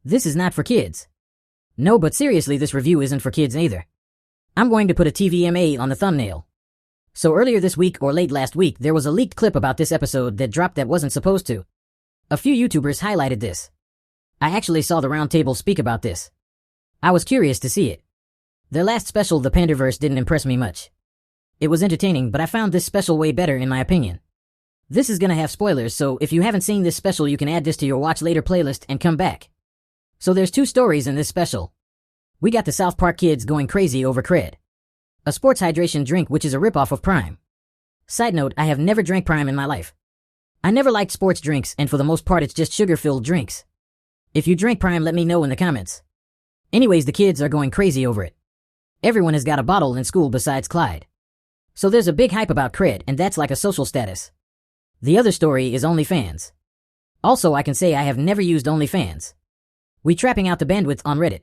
This is not for kids. No, but seriously, this review isn't for kids either. I'm going to put a TVMA on the thumbnail. So earlier this week or late last week, there was a leaked clip about this episode that dropped that wasn't supposed to. A few YouTubers highlighted this. I actually saw the round table speak about this. I was curious to see it. Their last special, The Panderverse, didn't impress me much. It was entertaining, but I found this special way better in my opinion. This is gonna have spoilers, so if you haven't seen this special, you can add this to your watch later playlist and come back. So there's two stories in this special. We got the South Park kids going crazy over CRED, a sports hydration drink which is a ripoff of Prime. Side note, I have never drank Prime in my life. I never liked sports drinks, and for the most part it's just sugar-filled drinks. If you drink Prime, let me know in the comments. Anyways, the kids are going crazy over it. Everyone has got a bottle in school besides Clyde. So there's a big hype about CRED, and that's like a social status. The other story is OnlyFans. Also, I can say I have never used OnlyFans. We trapping out the bandwidth on Reddit.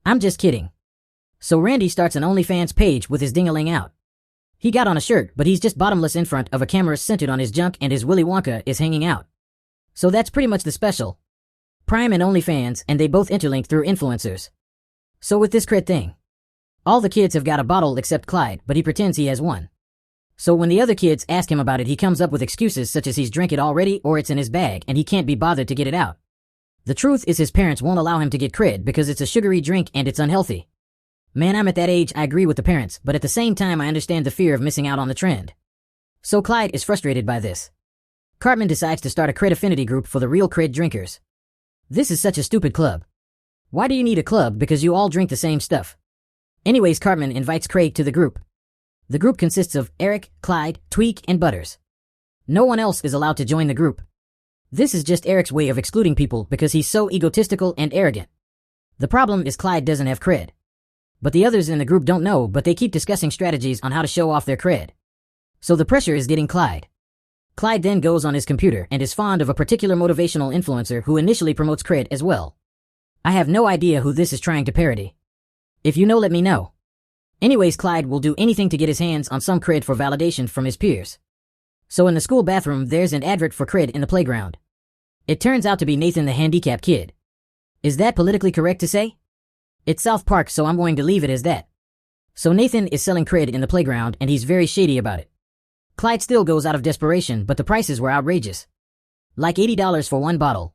I'm just kidding. So Randy starts an OnlyFans page with his ding-a-ling out. He got on a shirt, but he's just bottomless in front of a camera centered on his junk, and his Willy Wonka is hanging out. So that's pretty much the special. Prime and OnlyFans, and they both interlink through influencers. So with this CRED thing, all the kids have got a bottle except Clyde, but he pretends he has one. So when the other kids ask him about it, he comes up with excuses such as he's drank it already or it's in his bag and he can't be bothered to get it out. The truth is his parents won't allow him to get CRED because it's a sugary drink and it's unhealthy. Man, I'm at that age, I agree with the parents, but at the same time I understand the fear of missing out on the trend. So Clyde is frustrated by this. Cartman decides to start a CRED affinity group for the real CRED drinkers. This is such a stupid club. Why do you need a club? Because you all drink the same stuff. Anyways, Cartman invites Craig to the group. The group consists of Eric, Clyde, Tweek, and Butters. No one else is allowed to join the group. This is just Eric's way of excluding people because he's so egotistical and arrogant. The problem is Clyde doesn't have CRED. But the others in the group don't know, but they keep discussing strategies on how to show off their CRED. So the pressure is getting Clyde. Clyde then goes on his computer and is fond of a particular motivational influencer who initially promotes CRED as well. I have no idea who this is trying to parody. If you know, let me know. Anyways, Clyde will do anything to get his hands on some CRED for validation from his peers. So in the school bathroom, there's an advert for CRED in the playground. It turns out to be Nathan the handicapped kid. Is that politically correct to say? It's South Park, so I'm going to leave it as that. So Nathan is selling CRED in the playground and he's very shady about it. Clyde still goes out of desperation, but the prices were outrageous. Like $80 for one bottle.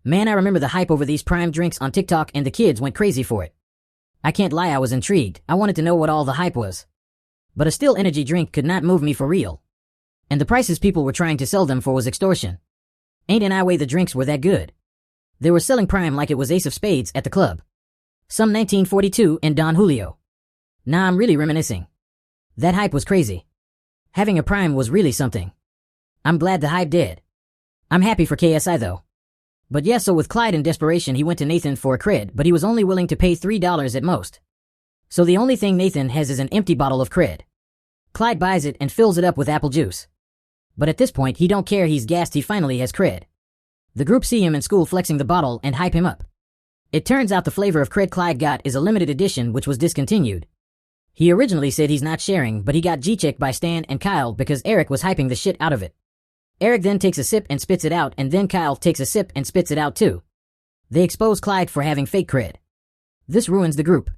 Man, I remember the hype over these Prime drinks on TikTok and the kids went crazy for it. I can't lie, I was intrigued. I wanted to know what all the hype was. But a still energy drink could not move me for real. And the prices people were trying to sell them for was extortion. Ain't an way the drinks were that good. They were selling Prime like it was Ace of Spades at the club. Some 1942 and Don Julio. Nah, I'm really reminiscing. That hype was crazy. Having a Prime was really something. I'm glad the hype did. I'm happy for KSI though. But yeah, so with Clyde in desperation, he went to Nathan for a CRED, but he was only willing to pay $3 at most. So the only thing Nathan has is an empty bottle of CRED. Clyde buys it and fills it up with apple juice. But at this point, he don't care, he's gassed, he finally has CRED. The group see him in school flexing the bottle and hype him up. It turns out the flavor of CRED Clyde got is a limited edition which was discontinued. He originally said he's not sharing, but he got G-checked by Stan and Kyle because Eric was hyping the shit out of it. Eric then takes a sip and spits it out, and then Kyle takes a sip and spits it out too. They expose Clyde for having fake CRED. This ruins the group.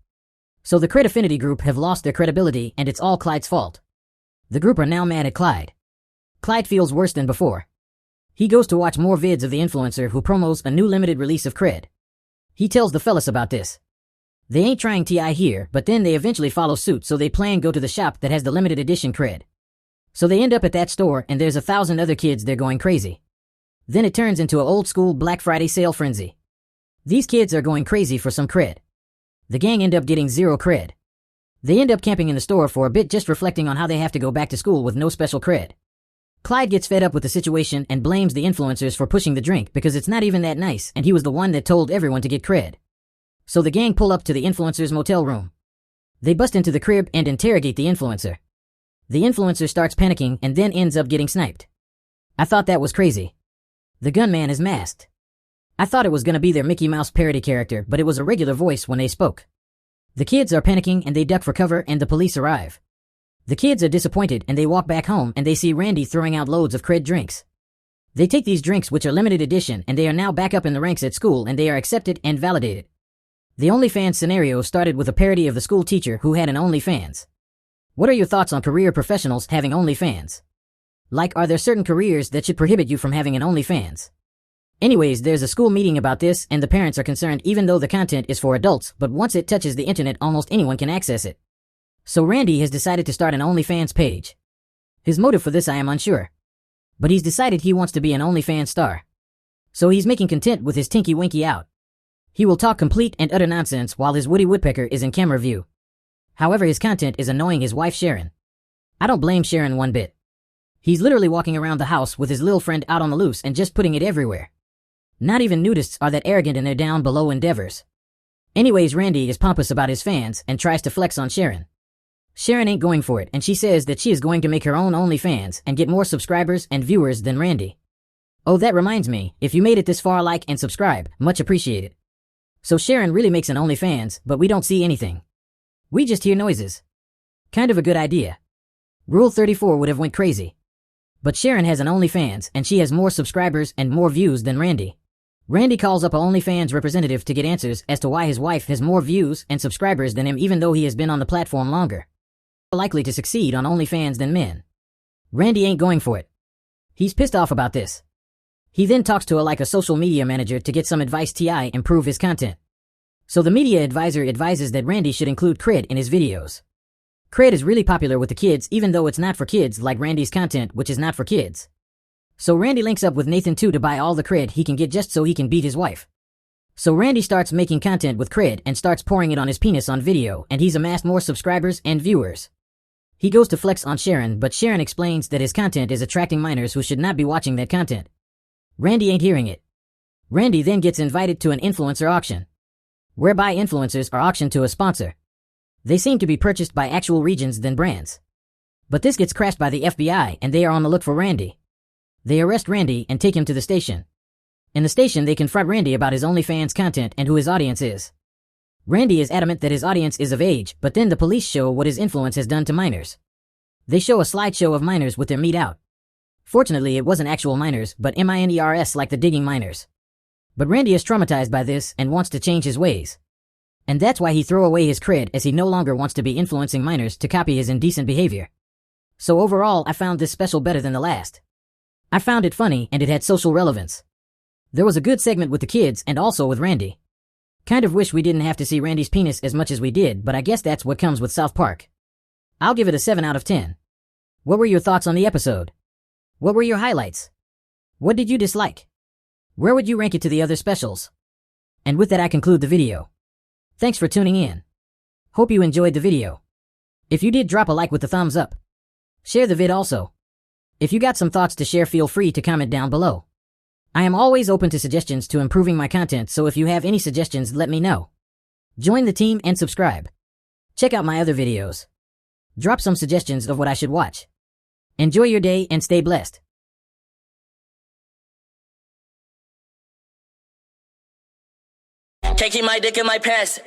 So the CRED affinity group have lost their credibility and it's all Clyde's fault. The group are now mad at Clyde. Clyde feels worse than before. He goes to watch more vids of the influencer who promos a new limited release of CRED. He tells the fellas about this. They ain't trying TI here, but then they eventually follow suit, so they plan go to the shop that has the limited edition CRED. So they end up at that store and there's 1,000 other kids there going crazy. Then it turns into an old school Black Friday sale frenzy. These kids are going crazy for some CRED. The gang end up getting zero CRED. They end up camping in the store for a bit, just reflecting on how they have to go back to school with no special CRED. Clyde gets fed up with the situation and blames the influencers for pushing the drink because it's not even that nice and he was the one that told everyone to get CRED. So the gang pull up to the influencer's motel room. They bust into the crib and interrogate the influencer. The influencer starts panicking and then ends up getting sniped. I thought that was crazy. The gunman is masked. I thought it was gonna be their Mickey Mouse parody character, but it was a regular voice when they spoke. The kids are panicking and they duck for cover and the police arrive. The kids are disappointed and they walk back home and they see Randy throwing out loads of CRED drinks. They take these drinks, which are limited edition, and they are now back up in the ranks at school, and they are accepted and validated. The OnlyFans scenario started with a parody of the school teacher who had an OnlyFans. What are your thoughts on career professionals having OnlyFans? Like, are there certain careers that should prohibit you from having an OnlyFans? Anyways, there's a school meeting about this, and the parents are concerned even though the content is for adults, but once it touches the internet, almost anyone can access it. So Randy has decided to start an OnlyFans page. His motive for this I am unsure. But he's decided he wants to be an OnlyFans star. So he's making content with his Tinky Winky out. He will talk complete and utter nonsense while his Woody Woodpecker is in camera view. However, his content is annoying his wife Sharon. I don't blame Sharon one bit. He's literally walking around the house with his little friend out on the loose and just putting it everywhere. Not even nudists are that arrogant in their down below endeavors. Anyways, Randy is pompous about his fans and tries to flex on Sharon. Sharon ain't going for it, and she says that she is going to make her own OnlyFans and get more subscribers and viewers than Randy. Oh, that reminds me, if you made it this far, like and subscribe, much appreciated. So Sharon really makes an OnlyFans, but we don't see anything. We just hear noises. Kind of a good idea. Rule 34 would have went crazy. But Sharon has an OnlyFans, and she has more subscribers and more views than Randy. Randy calls up a OnlyFans representative to get answers as to why his wife has more views and subscribers than him, even though he has been on the platform longer. Likely to succeed on OnlyFans than men. Randy ain't going for it. He's pissed off about this. He then talks to a social media manager to get some advice to improve his content. So the media advisor advises that Randy should include CRED in his videos. CRED is really popular with the kids, even though it's not for kids like Randy's content, which is not for kids. So Randy links up with Nathan too to buy all the CRED he can get just so he can beat his wife. So Randy starts making content with CRED and starts pouring it on his penis on video, and he's amassed more subscribers and viewers. He goes to flex on Sharon, but Sharon explains that his content is attracting minors who should not be watching that content. Randy ain't hearing it. Randy then gets invited to an influencer auction, whereby influencers are auctioned to a sponsor. They seem to be purchased by actual regions than brands. But this gets crashed by the FBI, and they are on the look for Randy. They arrest Randy and take him to the station. In the station, they confront Randy about his OnlyFans content and who his audience is. Randy is adamant that his audience is of age, but then the police show what his influence has done to minors. They show a slideshow of minors with their meat out. Fortunately, it wasn't actual minors, but minors like the digging minors. But Randy is traumatized by this and wants to change his ways. And that's why he throw away his CRED, as he no longer wants to be influencing minors to copy his indecent behavior. So overall, I found this special better than the last. I found it funny, and it had social relevance. There was a good segment with the kids and also with Randy. Kind of wish we didn't have to see Randy's penis as much as we did, but I guess that's what comes with South Park. I'll give it a 7 out of 10. What were your thoughts on the episode? What were your highlights? What did you dislike? Where would you rank it to the other specials? And with that, I conclude the video. Thanks for tuning in. Hope you enjoyed the video. If you did, drop a like with the thumbs up. Share the vid also. If you got some thoughts to share, feel free to comment down below. I am always open to suggestions to improving my content, so if you have any suggestions, let me know. Join the team and subscribe. Check out my other videos. Drop some suggestions of what I should watch. Enjoy your day and stay blessed. Can't keep my dick in my pants.